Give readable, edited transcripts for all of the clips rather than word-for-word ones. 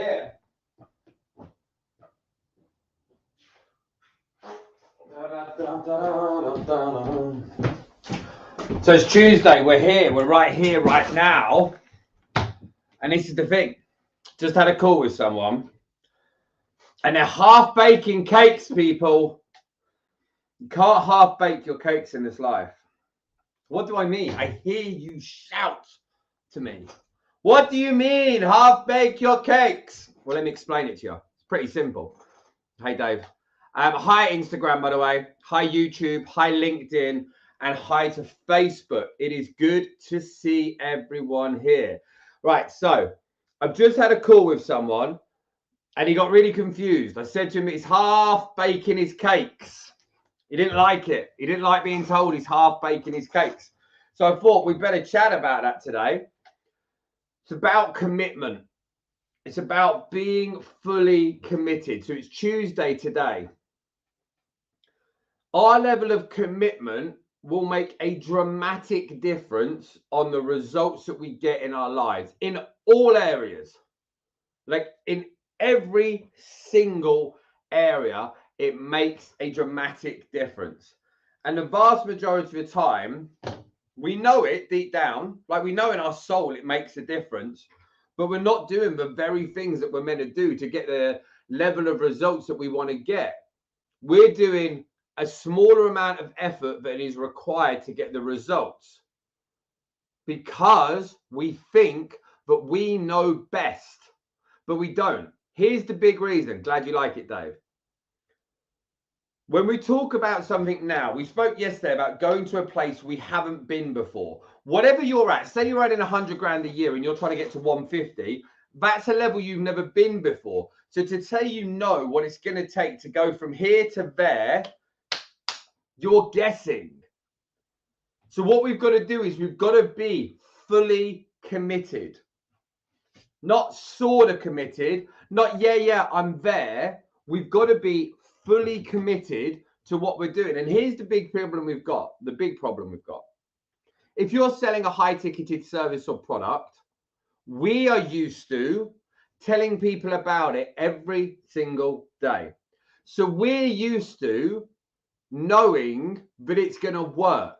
here. So it's Tuesday, we're here, we're right here, right now. And this is the thing. Just had a call with someone. And they're half baking cakes, people. You can't half bake your cakes in this life. What do I mean? I hear you shout to me. What do you mean, half bake your cakes? Well, let me explain it to you. It's pretty simple. Hey, Dave. Hi, Instagram, by the way. Hi, YouTube. Hi, LinkedIn. And hi to Facebook. It is good to see everyone here. Right, so I've just had a call with someone and he got really confused. I said to him, he's half baking his cakes. He didn't like it. He didn't like being told he's half baking his cakes. So I thought we'd better chat about that today. It's about commitment. It's about being fully committed. So it's Tuesday today. Our level of commitment will make a dramatic difference on the results that we get in our lives in all areas. Like in every single area, it makes a dramatic difference. And the vast majority of the time, we know it deep down, like we know in our soul it makes a difference, but we're not doing the very things that we're meant to do to get the level of results that we want to get. We're doing a smaller amount of effort than is required to get the results because we think that we know best, but we don't. Here's the big reason. Glad you like it, Dave. When we talk about something now, we spoke yesterday about going to a place we haven't been before. Whatever you're at, say you're earning 100 grand a year and you're trying to get to 150, that's a level you've never been before. So to say you know what it's going to take to go from here to there, you're guessing. So what we've got to do is we've got to be fully committed. Not sort of committed, not yeah, I'm there. We've got to be fully committed to what we're doing. And here's the big problem we've got. If you're selling a high-ticketed service or product, we are used to telling people about it every single day. So we're used to knowing that it's going to work.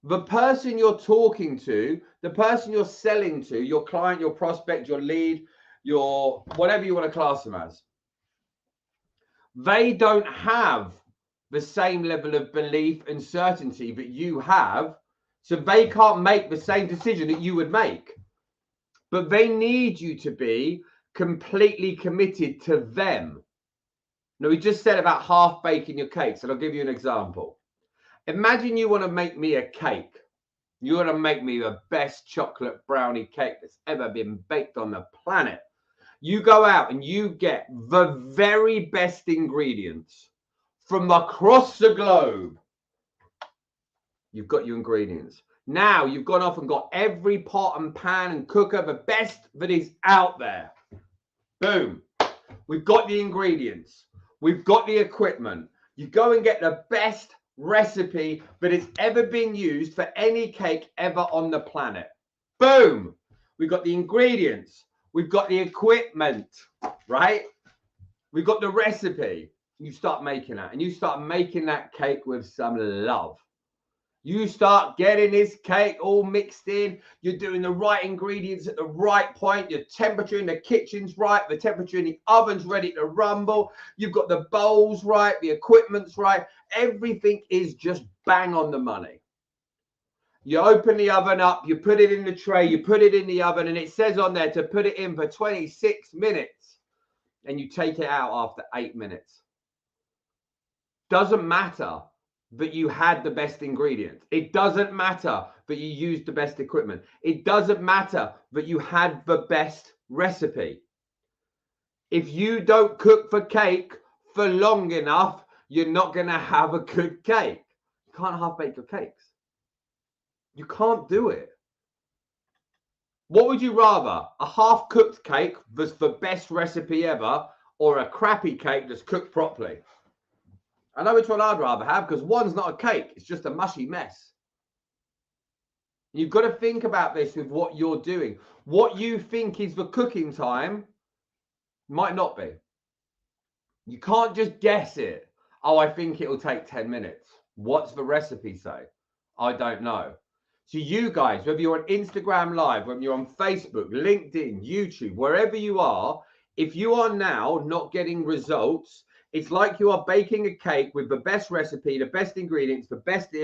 The person you're talking to, the person you're selling to, your client, your prospect, your lead, your whatever you want to class them as, they don't have the same level of belief and certainty that you have, so they can't make the same decision that you would make. But they need you to be completely committed to them. Now, we just said about half baking your cakes, and I'll give you an example. Imagine you want to make me a cake. You want to make me the best chocolate brownie cake that's ever been baked on the planet. You go out and you get the very best ingredients from across the globe. You've got your ingredients. Now you've gone off and got every pot and pan and cooker, the best that is out there. Boom. We've got the ingredients. We've got the equipment. You go and get the best recipe that has ever been used for any cake ever on the planet. Boom. We've got the ingredients. We've got the equipment, right? We've got the recipe. You start making that, and you start making that cake with some love. You start getting this cake all mixed in. You're doing the right ingredients at the right point. Your temperature in the kitchen's right. The temperature in the oven's ready to rumble. You've got the bowls right. The equipment's right. Everything is just bang on the money. You open the oven up. You put it in the tray. You put it in the oven. And it says on there to put it in for 26 minutes. And you take it out after 8 minutes. Doesn't matter that you had the best ingredients. It doesn't matter that you used the best equipment. It doesn't matter that you had the best recipe. If you don't cook for cake for long enough, you're not going to have a good cake. You can't half bake your cakes. You can't do it. What would you rather? A half-cooked cake that's the best recipe ever, or a crappy cake that's cooked properly? I know which one I'd rather have, because one's not a cake. It's just a mushy mess. You've got to think about this with what you're doing. What you think is the cooking time Might not be. You can't just guess it. Oh, I think it'll take 10 minutes. What's the recipe say? I don't know. So you guys, whether you're on Instagram Live, whether you're on Facebook, LinkedIn, YouTube, wherever you are, if you are now not getting results, it's like you are baking a cake with the best recipe, the best ingredients, the best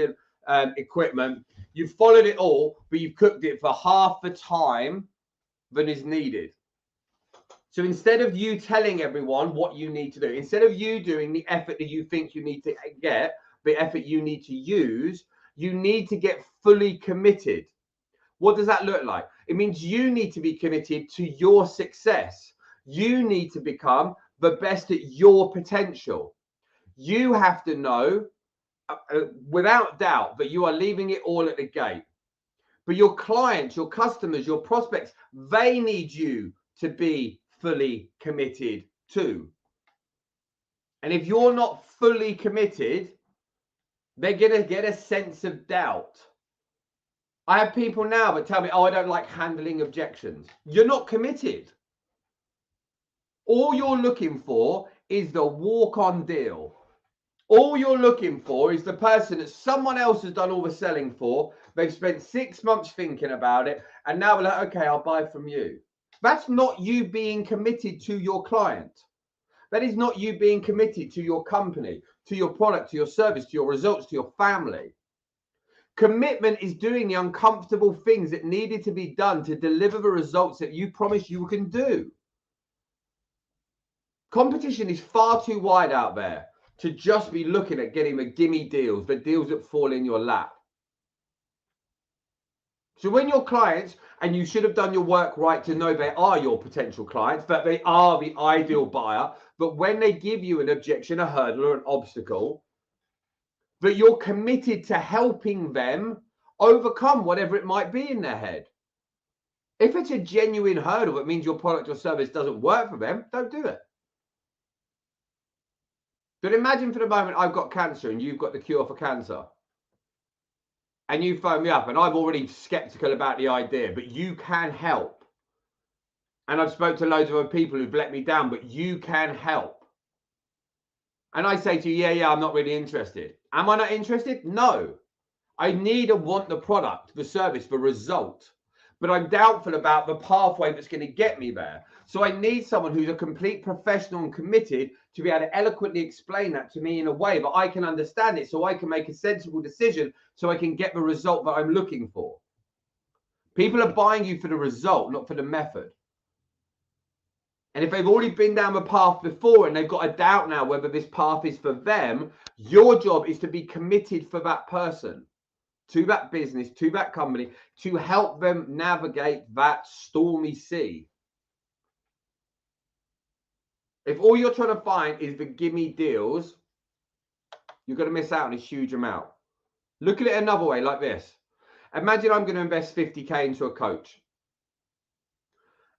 equipment. You've followed it all, but you've cooked it for half the time than is needed. So instead of you telling everyone what you need to do, instead of you doing the effort that you think you need to get, the effort you need to use, you need to get fully committed. What does that look like? It means you need to be committed to your success. You need to become the best at your potential. You have to know without doubt that you are leaving it all at the gate. But your clients, your customers, your prospects, they need you to be fully committed too. And if you're not fully committed, they're going to get a sense of doubt. I have people now that tell me, oh, I don't like handling objections. You're not committed. All you're looking for is the walk-on deal. All you're looking for is the person that someone else has done all the selling for. They've spent 6 months thinking about it, and now they're like, okay, I'll buy from you. That's not you being committed to your client. That is not you being committed to your company, to your product, to your service, to your results, to your family. Commitment is doing the uncomfortable things that needed to be done to deliver the results that you promised you can do. Competition is far too wide out there to just be looking at getting the gimme deals, the deals that fall in your lap. So when your clients, and you should have done your work right to know they are your potential clients, that they are the ideal buyer, but when they give you an objection, a hurdle, or an obstacle, that you're committed to helping them overcome whatever it might be in their head. If it's a genuine hurdle that means your product or service doesn't work for them, don't do it. But imagine for the moment I've got cancer and you've got the cure for cancer. And you phone me up and I'm already skeptical about the idea, but you can help. And I've spoke to loads of other people who've let me down, but you can help. And I say to you, yeah, I'm not really interested. Am I not interested? No. I need and want the product, the service, the result. But I'm doubtful about the pathway that's going to get me there. So I need someone who's a complete professional and committed to be able to eloquently explain that to me in a way that I can understand it, so I can make a sensible decision, so I can get the result that I'm looking for. People are buying you for the result, not for the method. And if they've already been down the path before and they've got a doubt now whether this path is for them, your job is to be committed for that person, to that business, to that company, to help them navigate that stormy sea. If all you're trying to find is the gimme deals, you're going to miss out on a huge amount. Look at it another way, like this. Imagine I'm going to invest 50K into a coach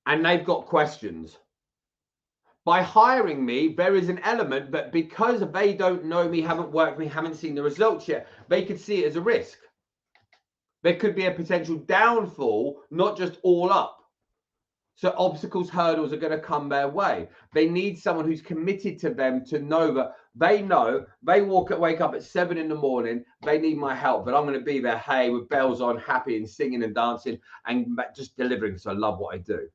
and they've got questions. By hiring me, there is an element that because they don't know me, haven't worked with me, haven't seen the results yet, they could see it as a risk. There could be a potential downfall, not just all up. So obstacles, hurdles are going to come their way. They need someone who's committed to them, to know that they wake up at 7 in the morning, they need my help, but I'm going to be there, hey, with bells on, happy and singing and dancing and just delivering because I love what I do.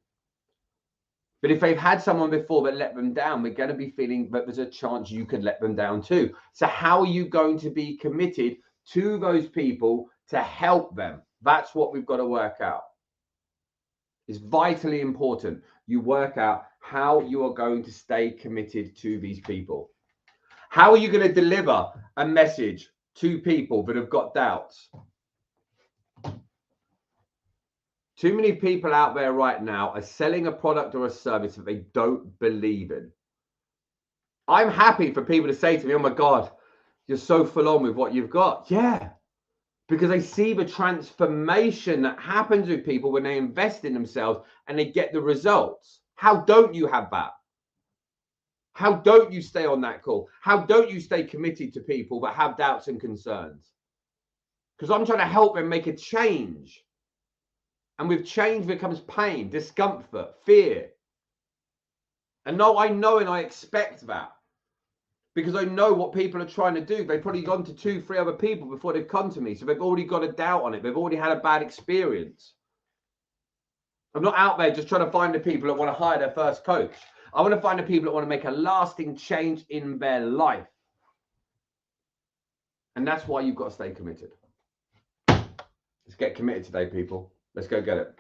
But if they've had someone before that let them down, they're going to be feeling that there's a chance you could let them down too. So how are you going to be committed to those people to help them? That's what we've got to work out. It's vitally important you work out how you are going to stay committed to these people. How are you going to deliver a message to people that have got doubts? Too many people out there right now are selling a product or a service that they don't believe in. I'm happy for people to say to me, oh my God, you're so full on with what you've got. Yeah, because I see the transformation that happens with people when they invest in themselves and they get the results. How don't you have that? How don't you stay on that call? How don't you stay committed to people that have doubts and concerns? Because I'm trying to help them make a change. And with change becomes pain, discomfort, fear. And no, I know and I expect that. Because I know what people are trying to do. They've probably gone to 2-3 other people before they've come to me. So they've already got a doubt on it. They've already had a bad experience. I'm not out there just trying to find the people that want to hire their first coach. I want to find the people that want to make a lasting change in their life. And that's why you've got to stay committed. Let's get committed today, people. Let's go get it.